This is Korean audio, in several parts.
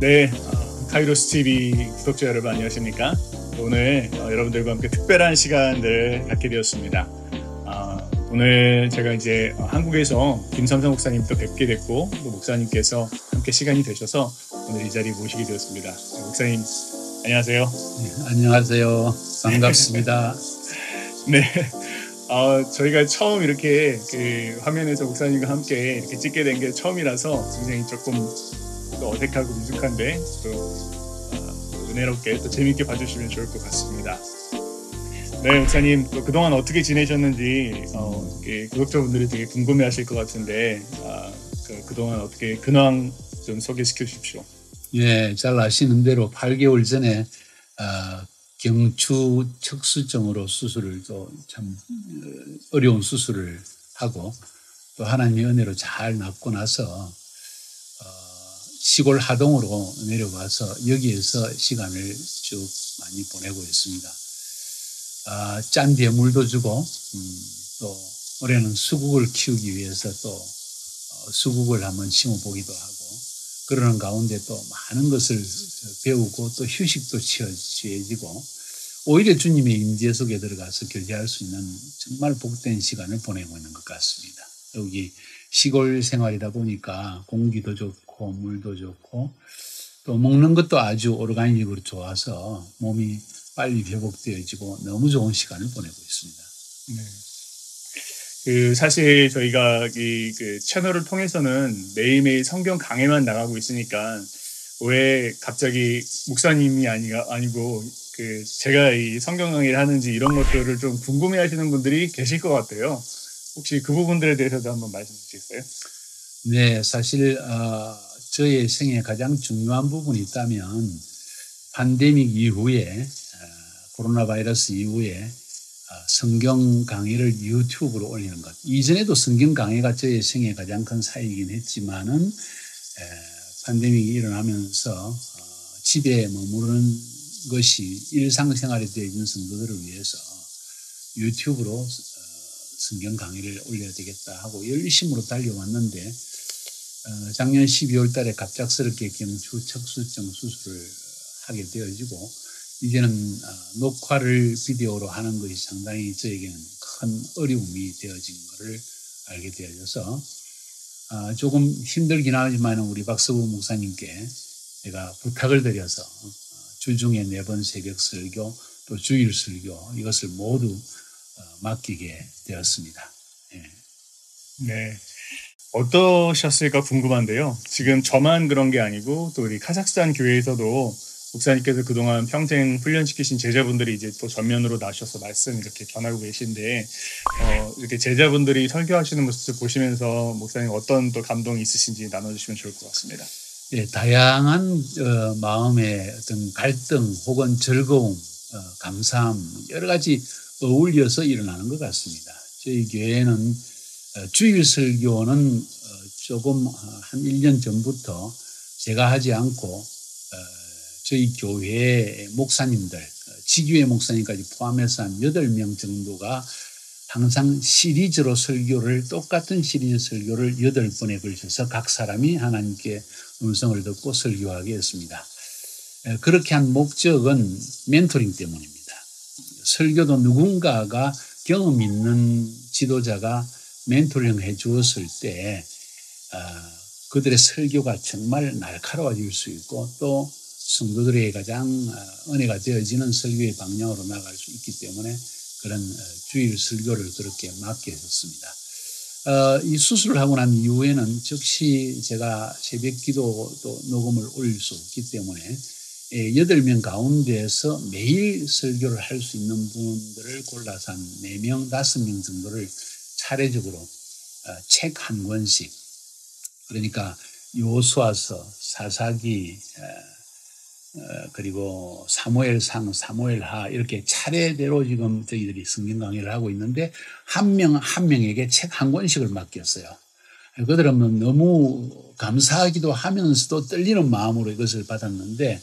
네, 카이로스 TV 구독자 여러분 안녕하십니까? 오늘 여러분들과 함께 특별한 시간을 갖게 되었습니다. 오늘 제가 이제 한국에서 김삼성 목사님도 뵙게 됐고 또 목사님께서 함께 시간이 되셔서 오늘 이 자리에 모시게 되었습니다. 목사님 안녕하세요. 네, 안녕하세요. 반갑습니다. 네. 저희가 처음 이렇게 그 화면에서 목사님과 함께 이렇게 찍게 된 게 처음이라서 굉장히 조금 또 어색하고 미숙한데 또 은혜롭게 또 재밌게 봐주시면 좋을 것 같습니다. 네, 목사님 또 그동안 어떻게 지내셨는지 구독자분들이 되게 궁금해하실 것 같은데 그동안 어떻게 근황 좀 소개시켜 주십시오. 예, 잘 아시는 대로 8개월 전에 경추 척수증으로 수술을 또 참 어려운 수술을 하고 또 하나님의 은혜로 잘 낫고 나서 시골 하동으로 내려와서 여기에서 시간을 쭉 많이 보내고 있습니다. 짠 배물도 주고 또 올해는 수국을 키우기 위해서 또 수국을 한번 심어보기도 하고 그러는 가운데 또 많은 것을 배우고 또 휴식도 취해지고 오히려 주님의 임재 속에 들어가서 교제할 수 있는 정말 복된 시간을 보내고 있는 것 같습니다. 여기 시골 생활이다 보니까 공기도 좋고 물도 좋고 또 먹는 것도 아주 오르가닉으로 좋아서 몸이 빨리 회복되어지고 너무 좋은 시간을 보내고 있습니다. 네. 사실 저희가 그 채널을 통해서는 매일매일 성경 강해만 나가고 있으니까 왜 갑자기 목사님이 아니고 제가 이 성경 강의를 하는지 이런 것들을 좀 궁금해하시는 분들이 계실 것 같아요. 혹시 그 부분들에 대해서도 한번 말씀 주시겠어요? 네, 사실 저의 생애 가장 중요한 부분이 있다면 팬데믹 이후에 코로나 바이러스 이후에 성경 강의를 유튜브로 올리는 것. 이전에도 성경 강의가 저의 생애 가장 큰 사역이긴 했지만은 팬데믹이 일어나면서 집에 머무르는 것이 일상생활이 되어있는 성도들을 위해서 유튜브로 성경 강의를 올려야 되겠다 하고 열심으로 달려왔는데 작년 12월 달에 갑작스럽게 경추 척수증 수술을 하게 되어지고 이제는 녹화를 비디오로 하는 것이 상당히 저에게는 큰 어려움이 되어진 것을 알게 되어져서 조금 힘들긴 하지만 우리 박서구 목사님께 제가 부탁을 드려서 주중에 4번 새벽 설교 또 주일 설교 이것을 모두 맡기게 되었습니다. 네. 네. 어떠셨을까 궁금한데요. 지금 저만 그런 게 아니고 또 우리 카자흐스탄 교회에서도 목사님께서 그동안 평생 훈련시키신 제자분들이 이제 또 전면으로 나셔서 말씀 이렇게 전하고 계신데 이렇게 제자분들이 설교하시는 모습을 보시면서 목사님 어떤 또 감동이 있으신지 나눠주시면 좋을 것 같습니다. 네, 다양한 마음의 어떤 갈등 혹은 즐거움, 감사함 여러 가지 어울려서 일어나는 것 같습니다. 저희 교회는 주일 설교는 조금 한 1년 전부터 제가 하지 않고 저희 교회 목사님들, 지교회 목사님까지 포함해서 한 8명 정도가 항상 시리즈로 설교를 똑같은 시리즈 설교를 8번에 걸쳐서 각 사람이 하나님께 음성을 듣고 설교하게 했습니다. 그렇게 한 목적은 멘토링 때문입니다. 설교도 누군가가 경험 있는 지도자가 멘토링 해 주었을 때 그들의 설교가 정말 날카로워질 수 있고 또 성도들에게 가장 은혜가 되어지는 설교의 방향으로 나갈 수 있기 때문에 그런 주일 설교를 그렇게 맡게 했습니다. 이 수술을 하고 난 이후에는 즉시 제가 새벽 기도도 녹음을 올릴 수 없기 때문에 8명 가운데에서 매일 설교를 할 수 있는 분들을 골라서 한 4명, 5명 정도를 차례적으로 책 한 권씩 그러니까 요수아서, 사사기, 그리고 사무엘상, 사무엘하 이렇게 차례대로 지금 저희들이 성경 강의를 하고 있는데 한 명 한 명에게 책 한 권씩을 맡겼어요. 그들은 너무 감사하기도 하면서도 떨리는 마음으로 이것을 받았는데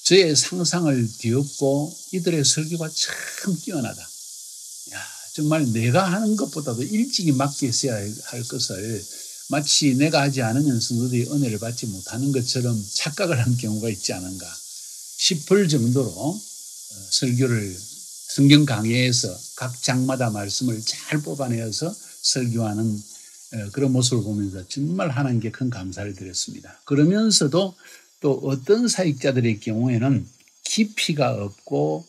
저의 상상을 뒤엎고 이들의 설교가 참 뛰어나다. 야, 정말 내가 하는 것보다도 일찍이 맡겼어야 할 것을 마치 내가 하지 않으면 성도들이 은혜를 받지 못하는 것처럼 착각을 한 경우가 있지 않은가 싶을 정도로 설교를 성경 강해에서 각 장마다 말씀을 잘 뽑아내어서 설교하는 그런 모습을 보면서 정말 하나님께 큰 감사를 드렸습니다. 그러면서도 또 어떤 사역자들의 경우에는 깊이가 없고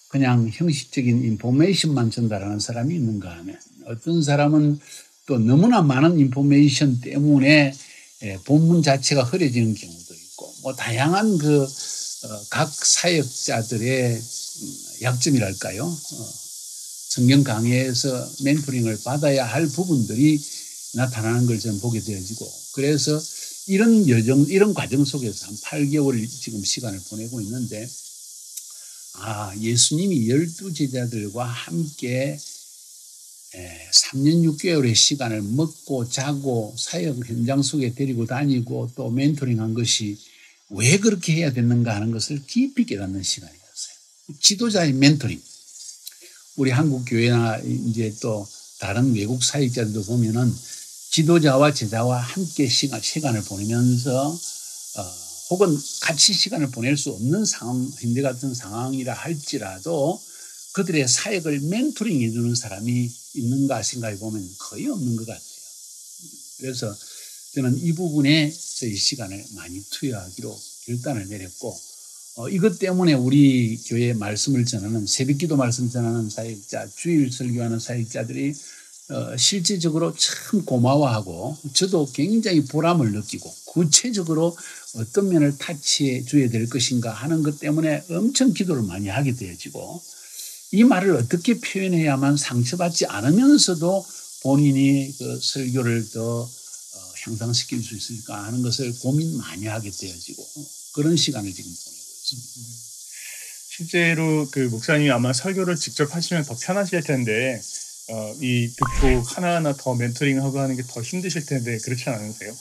그냥 형식적인 인포메이션만 전달하는 사람이 있는가 하면 어떤 사람은 또 너무나 많은 인포메이션 때문에 본문 자체가 흐려지는 경우도 있고 뭐 다양한 각 사역자들의 약점이랄까요? 성경 강해에서 멘토링을 받아야 할 부분들이 나타나는 걸 저는 보게 되어지고 그래서 이런 과정 속에서 한 8개월을 지금 시간을 보내고 있는데 예수님이 12제자들과 함께 3년 6개월의 시간을 먹고 자고 사역 현장 속에 데리고 다니고 또 멘토링한 것이 왜 그렇게 해야 되는가 하는 것을 깊이 깨닫는 시간이었어요. 지도자의 멘토링. 우리 한국 교회나 이제 또 다른 외국 사역자들도 보면은 지도자와 제자와 함께 시간을 보내면서 혹은 같이 시간을 보낼 수 없는 상황, 현대 같은 상황이라 할지라도 그들의 사역을 멘토링 해주는 사람이 있는가 생각해 보면 거의 없는 것 같아요. 그래서 저는 이 부분에 저희 시간을 많이 투여하기로 결단을 내렸고 이것 때문에 우리 교회 말씀을 전하는 새벽기도 말씀 전하는 사역자, 주일 설교하는 사역자들이 실질적으로 참 고마워하고 저도 굉장히 보람을 느끼고 구체적으로 어떤 면을 타치해 줘야 될 것인가 하는 것 때문에 엄청 기도를 많이 하게 되어지고 이 말을 어떻게 표현해야만 상처받지 않으면서도 본인이 그 설교를 더 향상시킬 수 있을까 하는 것을 고민 많이 하게 되어지고 그런 시간을 지금 보내고 있습니다. 실제로 그 목사님이 아마 설교를 직접 하시면 더 편하실 텐데 이 듣고 하나하나 더 멘토링하고 하는 게 더 힘드실 텐데 그렇지 않으세요?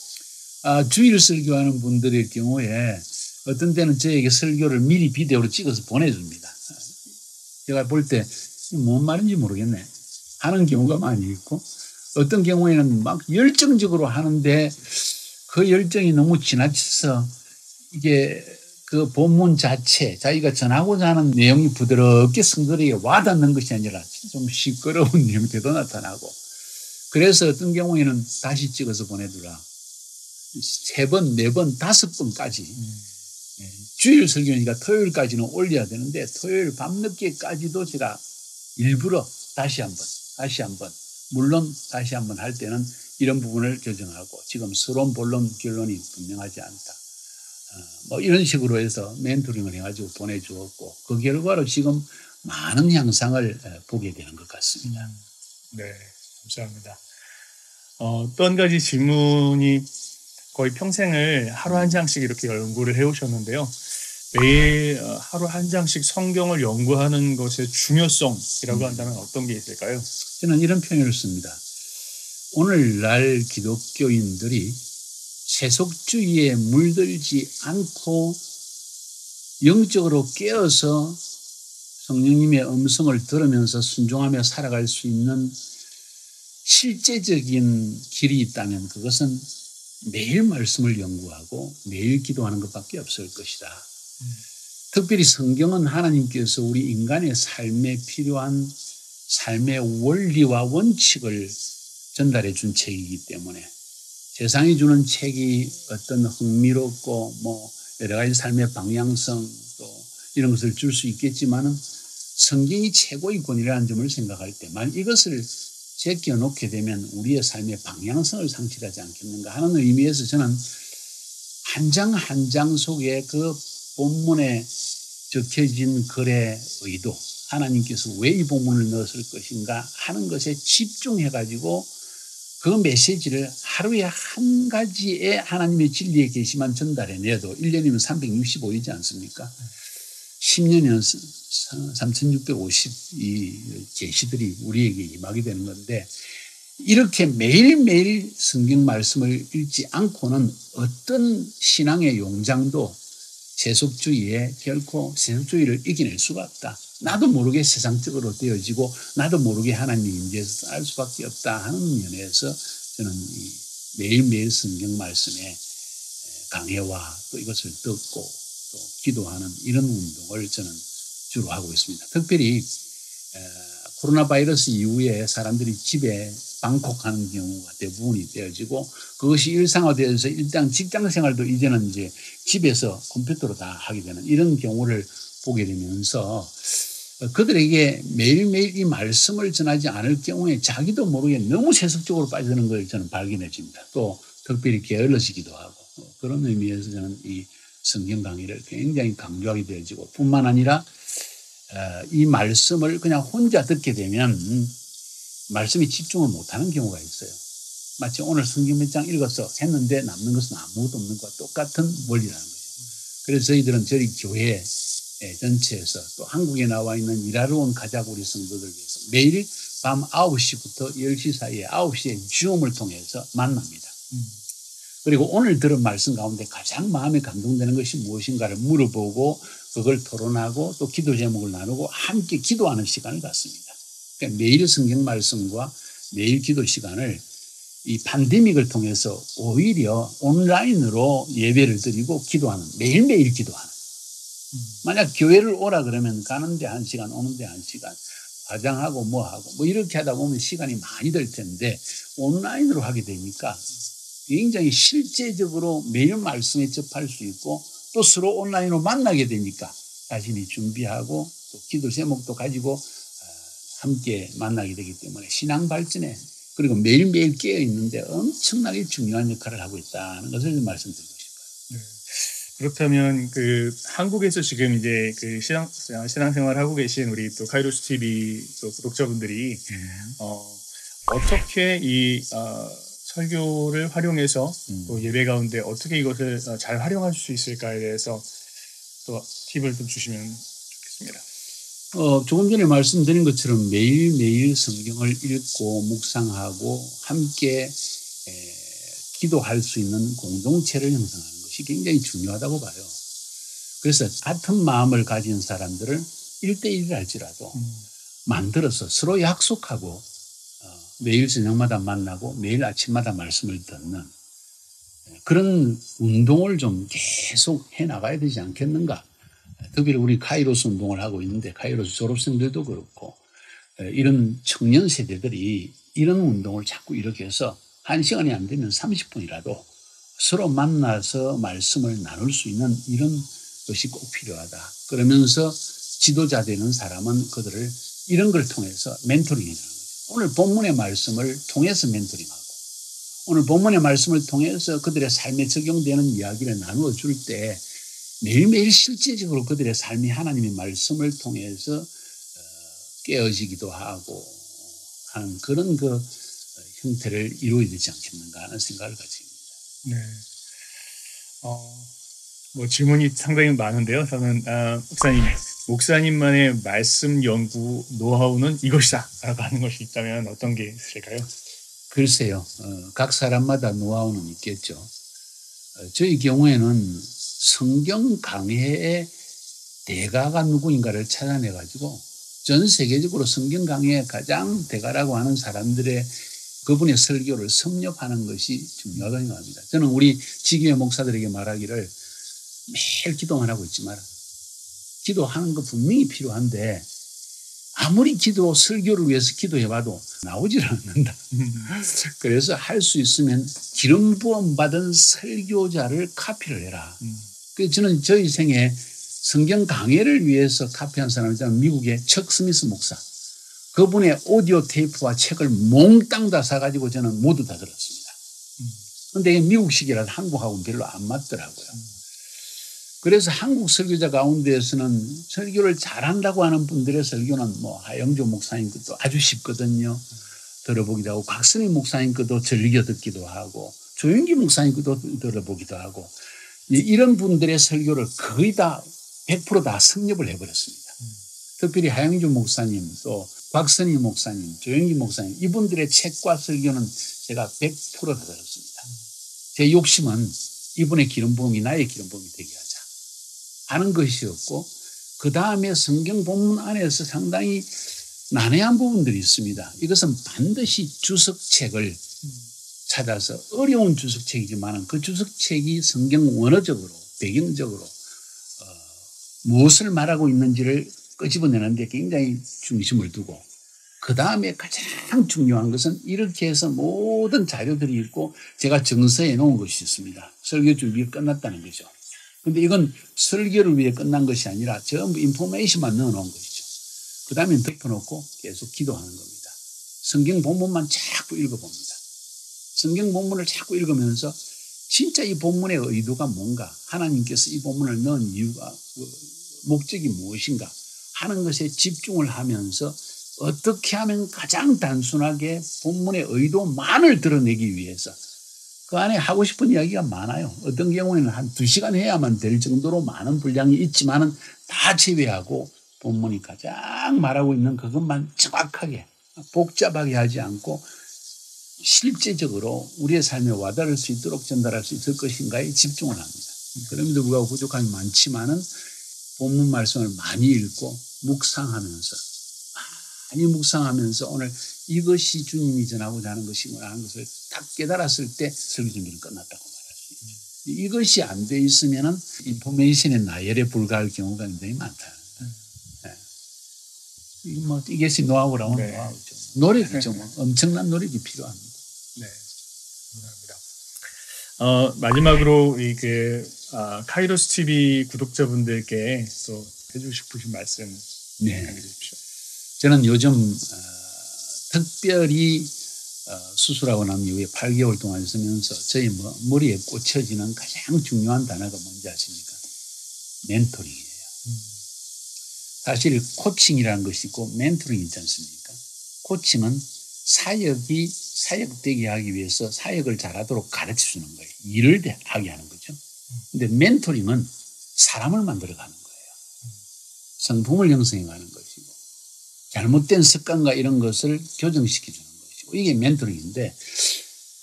주일 설교하는 분들의 경우에 어떤 때는 저에게 설교를 미리 비디오로 찍어서 보내줍니다. 제가 볼 때 뭔 말인지 모르겠네 하는 경우가 많이 있고 어떤 경우에는 막 열정적으로 하는데 그 열정이 너무 지나쳐서 이게 그 본문 자체 자기가 전하고자 하는 내용이 부드럽게 성도들에게 와닿는 것이 아니라 좀 시끄러운 형태도 나타나고 그래서 어떤 경우에는 다시 찍어서 보내두라 3번, 4번, 5번까지 주일 설교니까 토요일까지는 올려야 되는데 토요일 밤늦게까지도 제가 일부러 다시 한번 물론 다시 한번 할 때는 이런 부분을 교정하고 지금 서론, 본론, 결론이 분명하지 않다. 뭐 이런 식으로 해서 멘토링을 해가지고 보내주었고 그 결과로 지금 많은 향상을 보게 되는 것 같습니다. 네, 감사합니다. 또 한 가지 질문이 거의 평생을 하루 한 장씩 이렇게 연구를 해오셨는데요. 매일 하루 한 장씩 성경을 연구하는 것의 중요성이라고 한다면 어떤 게 있을까요? 저는 이런 표현을 씁니다. 오늘날 기독교인들이 세속주의에 물들지 않고 영적으로 깨어서 성령님의 음성을 들으면서 순종하며 살아갈 수 있는 실제적인 길이 있다면 그것은 매일 말씀을 연구하고 매일 기도하는 것밖에 없을 것이다. 특별히 성경은 하나님께서 우리 인간의 삶에 필요한 삶의 원리와 원칙을 전달해 준 책이기 때문에 세상이 주는 책이 어떤 흥미롭고 뭐 여러 가지 삶의 방향성 또 이런 것을 줄 수 있겠지만은 성경이 최고의 권위라는 점을 생각할 때 만약 이것을 제껴놓게 되면 우리의 삶의 방향성을 상실하지 않겠는가 하는 의미에서 저는 한 장 한 장 속에 그 본문에 적혀진 글의 의도 하나님께서 왜 이 본문을 넣었을 것인가 하는 것에 집중해가지고 그 메시지를 하루에 한 가지의 하나님의 진리의 계시만 전달해내도 1년이면 365이지 않습니까? 10년이면 3650이 계시들이 우리에게 임하게 되는 건데 이렇게 매일매일 성경 말씀을 읽지 않고는 어떤 신앙의 용장도 세속주의에 결코 세속주의를 이겨낼 수가 없다. 나도 모르게 세상적으로 되어지고 나도 모르게 하나님의 임재에서 알 수밖에 없다 하는 면에서 저는 매일매일 성경 말씀의 강해와 또 이것을 듣고 또 기도하는 이런 운동을 저는 주로 하고 있습니다. 특별히 코로나 바이러스 이후에 사람들이 집에 방콕하는 경우가 대부분이 되어지고 그것이 일상화되어서 일단 직장 생활도 이제는 이제 집에서 컴퓨터로 다 하게 되는 이런 경우를 보게 되면서 그들에게 매일매일 이 말씀을 전하지 않을 경우에 자기도 모르게 너무 세속적으로 빠지는 걸 저는 발견해집니다. 또 특별히 게을러지기도 하고 그런 의미에서 저는 이 성경 강의를 굉장히 강조하게 되어지고 뿐만 아니라 이 말씀을 그냥 혼자 듣게 되면 말씀에 집중을 못하는 경우가 있어요. 마치 오늘 성경 몇 장 읽어서 했는데 남는 것은 아무것도 없는 것과 똑같은 원리라는 거죠. 그래서 저희들은 저희 교회 전체에서 또 한국에 나와 있는 일하러 온 가자고리 성도들 위해서 매일 밤 9시부터 10시 사이에 9시에 줌을 통해서 만납니다. 그리고 오늘 들은 말씀 가운데 가장 마음에 감동되는 것이 무엇인가를 물어보고 그걸 토론하고 또 기도 제목을 나누고 함께 기도하는 시간을 갖습니다. 그러니까 매일 성경 말씀과 매일 기도 시간을 이 팬데믹을 통해서 오히려 온라인으로 예배를 드리고 기도하는 매일매일 기도하는 만약 교회를 오라 그러면 가는데 1시간 오는데 1시간 화장하고 뭐하고 뭐 이렇게 하다 보면 시간이 많이 들 텐데 온라인으로 하게 되니까 굉장히 실제적으로 매일 말씀에 접할 수 있고 또 서로 온라인으로 만나게 되니까 자신이 준비하고 또 기도 제목도 가지고 함께 만나게 되기 때문에 신앙 발전에 그리고 매일매일 깨어 있는데 엄청나게 중요한 역할을 하고 있다는 것을 말씀드리고 싶어요. 네. 그렇다면 한국에서 지금 이제 신앙생활 하고 계신 우리 또 카이로스 TV 또 구독자분들이 어떻게 이 설교를 활용해서 또 예배 가운데 어떻게 이것을 잘 활용할 수 있을까에 대해서 또 팁을 좀 주시면 좋겠습니다. 조금 전에 말씀드린 것처럼 매일매일 성경을 읽고 묵상하고 함께 기도할 수 있는 공동체를 형성하는 것이 굉장히 중요하다고 봐요. 그래서 같은 마음을 가진 사람들을 1대1을 할지라도 만들어서 서로 약속하고 매일 저녁마다 만나고 매일 아침마다 말씀을 듣는 그런 운동을 좀 계속 해나가야 되지 않겠는가. 특별히 우리 카이로스 운동을 하고 있는데 카이로스 졸업생들도 그렇고 이런 청년 세대들이 이런 운동을 자꾸 이렇게 해서 1시간이 안 되면 30분이라도 서로 만나서 말씀을 나눌 수 있는 이런 것이 꼭 필요하다. 그러면서 지도자 되는 사람은 그들을 이런 걸 통해서 멘토링해주는 거죠. 오늘 본문의 말씀을 통해서 멘토링하고 오늘 본문의 말씀을 통해서 그들의 삶에 적용되는 이야기를 나누어 줄 때 매일매일 실제적으로 그들의 삶이 하나님의 말씀을 통해서 깨어지기도 하고 하는 그런 형태를 이루어야 되지 않겠는가 하는 생각을 가집니다. 네. 뭐 질문이 상당히 많은데요. 저는 목사님만의 말씀 연구 노하우는 이것이다 라고 하는 것이 있다면 어떤 게 있으실까요? 글쎄요. 각 사람마다 노하우는 있겠죠. 저희 경우에는 성경 강해의 대가가 누구인가를 찾아내가지고 전 세계적으로 성경 강해의 가장 대가라고 하는 사람들의 그분의 설교를 섭렵하는 것이 중요하다고 생각합니다. 저는 우리 지교회 목사들에게 말하기를 매일 기도만 하고 있지 마라. 기도하는 거 분명히 필요한데 아무리 설교를 위해서 기도해봐도 나오질 않는다. 그래서 할 수 있으면 기름 부음 받은 설교자를 카피를 해라. 그래서 저는 저희 생에 성경 강해를 위해서 카피한 사람이잖아요. 미국의 척 스미스 목사. 그분의 오디오 테이프와 책을 몽땅 다 사가지고 저는 모두 다 들었습니다. 그런데 미국식이라서 한국하고는 별로 안 맞더라고요. 그래서 한국 설교자 가운데에서는 설교를 잘한다고 하는 분들의 설교는 뭐 하영조 목사님 것도 아주 쉽거든요. 들어보기도 하고 곽선희 목사님 것도 즐겨 듣기도 하고 조영기 목사님 것도 들어보기도 하고 이런 분들의 설교를 거의 다 100% 다 섭렵을 해버렸습니다. 특별히 하영조 목사님 또 곽선희 목사님, 조영기 목사님 이분들의 책과 설교는 제가 100%다 들었습니다. 제 욕심은 이분의 기름 부음이 나의 기름 부음이 되게 하자 하는 것이었고 그 다음에 성경 본문 안에서 상당히 난해한 부분들이 있습니다. 이것은 반드시 주석책을 찾아서 어려운 주석책이지만 그 주석책이 성경 원어적으로 배경적으로 무엇을 말하고 있는지를 끄집어내는데 굉장히 중심을 두고 그 다음에 가장 중요한 것은 이렇게 해서 모든 자료들이 있고 제가 정서해 놓은 것이 있습니다. 설교 준비가 끝났다는 거죠. 근데 이건 설교를 위해 끝난 것이 아니라 전부 인포메이션만 넣어놓은 것이죠. 그 다음에 덮어놓고 계속 기도하는 겁니다. 성경 본문만 자꾸 읽어봅니다. 성경 본문을 자꾸 읽으면서 진짜 이 본문의 의도가 뭔가, 하나님께서 이 본문을 넣은 이유가, 목적이 무엇인가 하는 것에 집중을 하면서 어떻게 하면 가장 단순하게 본문의 의도만을 드러내기 위해서 그 안에 하고 싶은 이야기가 많아요. 어떤 경우에는 한 2시간 해야만 될 정도로 많은 분량이 있지만은 다 제외하고 본문이 가장 말하고 있는 그것만 정확하게 복잡하게 하지 않고 실제적으로 우리의 삶에 와닿을 수 있도록 전달할 수 있을 것인가에 집중을 합니다. 그럼에도 불구하고 부족함이 많지만은 본문 말씀을 많이 읽고 많이 묵상하면서 오늘 이것이 주님이 전하고자 하는 것이구나 하는 것을 딱 깨달았을 때 설교 준비는 끝났다고 말할 수 있죠. 이것이 안 돼 있으면은 인포메이션의 나열에 불과할 경우가 굉장히 많다. 네. 이것이 노하우라고 하면 노하우죠. 노력이죠. 엄청난 노력이 필요합니다. 네, 감사합니다. 마지막으로 카이로스 TV 구독자분들께 또 해주고 싶으신 말씀 해주십시오. 저는 요즘 특별히 수술하고 난 이후에 8개월 동안 있으면서 저희 머리에 꽂혀지는 가장 중요한 단어가 뭔지 아십니까? 멘토링이에요. 사실 코칭이라는 것이 있고 멘토링이 있지 않습니까? 코칭은 사역되게 하기 위해서 사역을 잘하도록 가르쳐주는 거예요. 일을 하게 하는 거죠. 근데 멘토링은 사람을 만들어가는 거예요. 성품을 형성해가는 것이고 잘못된 습관과 이런 것을 교정시켜주는 것이고 이게 멘토링인데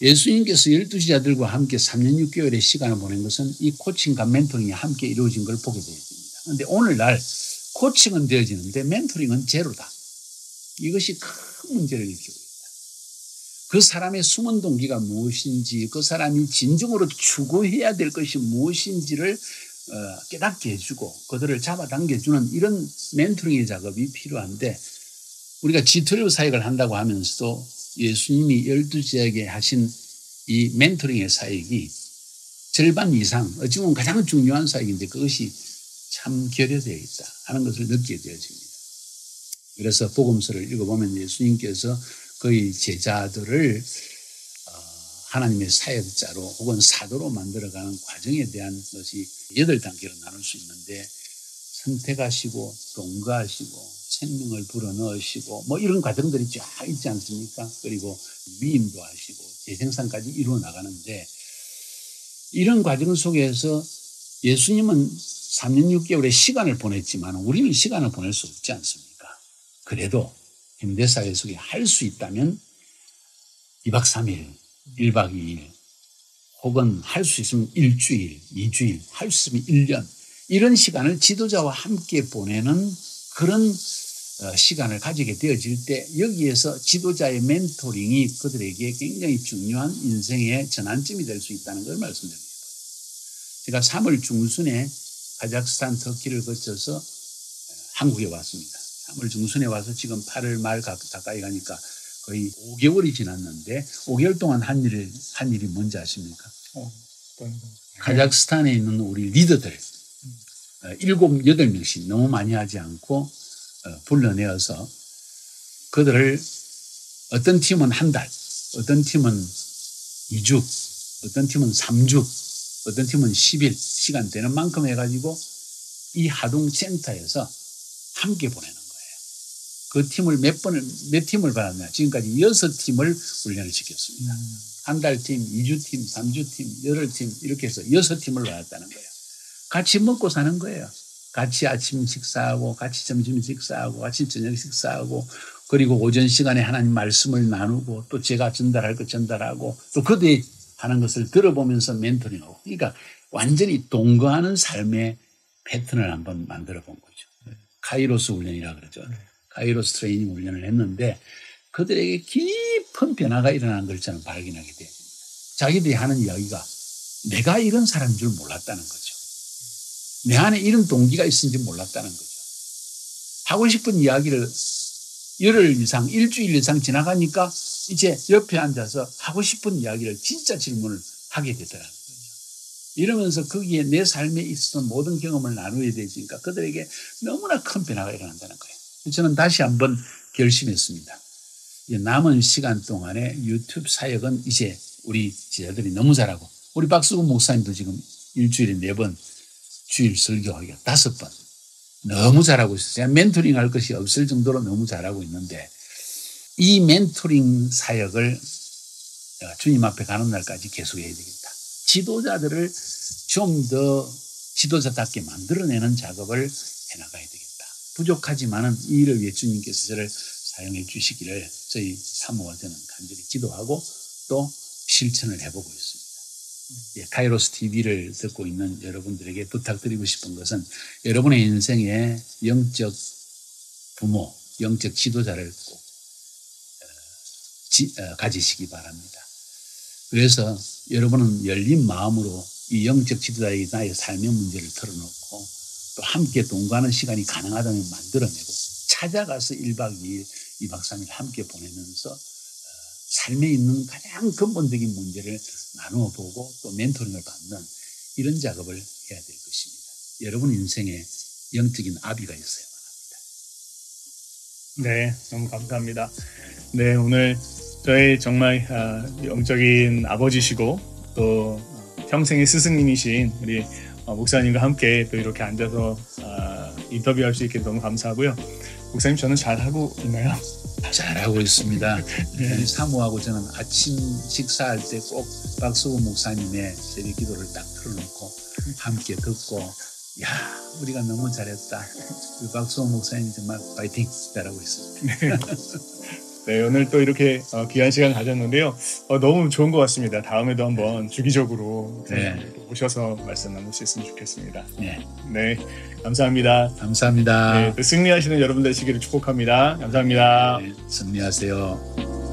예수님께서 12제자들과 함께 3년 6개월의 시간을 보낸 것은 이 코칭과 멘토링이 함께 이루어진 걸 보게 되어집니다. 그런데 오늘날 코칭은 되어지는데 멘토링은 제로다. 이것이 큰 문제를 일으키고 있다. 그 사람의 숨은 동기가 무엇인지 그 사람이 진정으로 추구해야 될 것이 무엇인지를 깨닫게 해주고 그들을 잡아당겨주는 이런 멘토링의 작업이 필요한데 우리가 G12 사역을 한다고 하면서도 예수님이 12제에게 하신 이 멘토링의 사역이 절반 이상 어찌 보면 가장 중요한 사역인데 그것이 참 결여되어 있다 하는 것을 느끼게 되어집니다. 그래서 복음서를 읽어보면 예수님께서 그의 제자들을 하나님의 사역자로 혹은 사도로 만들어가는 과정에 대한 것이 8단계로 나눌 수 있는데 선택하시고 동거하시고 생명을 불어넣으시고 이런 과정들이 쫙 있지 않습니까? 그리고 위임도 하시고 재생산까지 이루어 나가는데 이런 과정 속에서 예수님은 3년 6개월의 시간을 보냈지만 우리는 시간을 보낼 수 없지 않습니까? 그래도 현대사회 속에 할 수 있다면 2박 3일, 1박 2일 혹은 할 수 있으면 일주일, 2주일, 할 수 있으면 1년 이런 시간을 지도자와 함께 보내는 그런 시간을 가지게 되어질 때 여기에서 지도자의 멘토링이 그들에게 굉장히 중요한 인생의 전환점이 될 수 있다는 걸 말씀드립니다. 제가 3월 중순에 카자흐스탄 터키를 거쳐서 한국에 왔습니다. 3월 중순에 와서 지금 8월 말 가까이 가니까 거의 5개월이 지났는데 5개월 동안 한 일이 뭔지 아십니까? 카자흐스탄에 있는 우리 리더들 7, 8명씩 너무 많이 하지 않고 불러내어서 그들을 어떤 팀은 한 달, 어떤 팀은 2주, 어떤 팀은 3주, 어떤 팀은 10일 시간 되는 만큼 해가지고 이 하동센터에서 함께 보내는 거예요. 그 팀을 몇 팀을 받았냐. 지금까지 6팀을 훈련을 시켰습니다. 한 달 팀, 2주 팀, 3주 팀, 열흘 팀 이렇게 해서 6팀을 받았다는 거예요. 같이 먹고 사는 거예요. 같이 아침 식사하고 같이 점심 식사하고 같이 저녁 식사하고 그리고 오전 시간에 하나님 말씀을 나누고 또 제가 전달할 것 전달하고 또 그들이 하는 것을 들어보면서 멘토링하고 그러니까 완전히 동거하는 삶의 패턴을 한번 만들어 본 거죠. 카이로스 훈련이라고 그러죠. 카이로스 트레이닝 훈련을 했는데 그들에게 깊은 변화가 일어나는 걸 저는 발견하게 됩니다. 자기들이 하는 이야기가 내가 이런 사람인 줄 몰랐다는 거죠. 내 안에 이런 동기가 있는지 몰랐다는 거죠. 하고 싶은 이야기를 열흘 이상, 일주일 이상 지나가니까 이제 옆에 앉아서 하고 싶은 이야기를 진짜 질문을 하게 되더라는 거죠. 이러면서 거기에 내 삶에 있어서 모든 경험을 나누어야 되니까 그들에게 너무나 큰 변화가 일어난다는 거예요. 저는 다시 한번 결심했습니다. 남은 시간 동안에 유튜브 사역은 이제 우리 제자들이 너무 잘하고, 우리 박수근 목사님도 지금 일주일에 4번 주일 설교하기가 5번 너무 잘하고 있어요. 멘토링 할 것이 없을 정도로 너무 잘하고 있는데, 이 멘토링 사역을 주님 앞에 가는 날까지 계속해야 되겠다. 지도자들을 좀 더 지도자답게 만들어내는 작업을 해나가야 되겠다. 부족하지만은 이 일을 위해 주님께서 저를 사용해 주시기를 저희 사모와 저는 간절히 기도하고 또 실천을 해보고 있습니다. 카이로스 TV를 듣고 있는 여러분들에게 부탁드리고 싶은 것은 여러분의 인생에 영적 부모, 영적 지도자를 꼭 가지시기 바랍니다. 그래서 여러분은 열린 마음으로 이 영적 지도자에게 나의 삶의 문제를 털어놓고 또 함께 동거하는 시간이 가능하다면 만들어내고 찾아가서 1박 2일, 2박 3일 함께 보내면서 삶에 있는 가장 근본적인 문제를 나누어 보고 또 멘토링을 받는 이런 작업을 해야 될 것입니다. 여러분 인생에 영적인 아비가 있어야만 합니다. 네, 너무 감사합니다. 네, 오늘 저희 정말 영적인 아버지시고 또 평생의 스승님이신 우리 목사님과 함께 또 이렇게 앉아서 인터뷰할 수 있게 너무 감사하고요. 목사님, 저는 잘하고 있나요? 잘하고 있습니다. 네. 우리 사모하고 저는 아침 식사할 때 꼭 박수근 목사님의 새벽 기도를 딱 틀어놓고 함께 듣고, 야, 우리가 너무 잘했다. 우리 박수근 목사님 정말 파이팅 잘하고 있습니다. 네, 오늘 또 이렇게 귀한 시간 가졌는데요. 너무 좋은 것 같습니다. 다음에도 한번 주기적으로 오셔서 말씀 나눌 수 있으면 좋겠습니다. 네, 감사합니다. 감사합니다. 네, 승리하시는 여러분 되시기를 축복합니다. 감사합니다. 네, 승리하세요.